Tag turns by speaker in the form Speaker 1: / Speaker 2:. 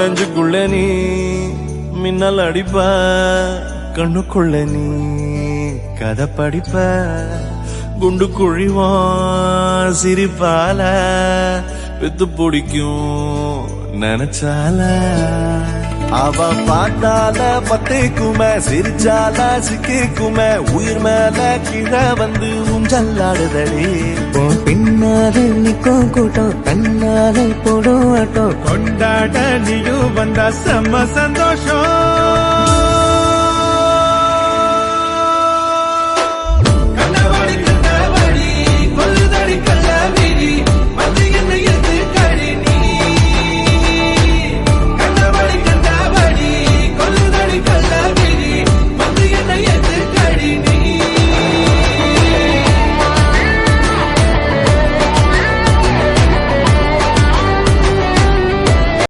Speaker 1: நெஞ்சுக்குள்ள நீ மின்னல் அடிப்ப கண்ணுக்குள்ள நீ கதை படிப்ப குண்டு குழிவான் சிரிப்பால வித்து பிடிக்கும் நினைச்சால அவ பார்த்தால பத்திக்குமே சிரிச்சால சிக்கிக்குமே உயிர் மேல கீழே வந்து ஊஞ்சல்லாடுதடி
Speaker 2: பின்னாலே நிக்கும் கூட்டம் தன்னாலே போடும் ஆட்டம்
Speaker 1: கொண்டாட நீயும் வந்தா செம்ம சந்தோஷம்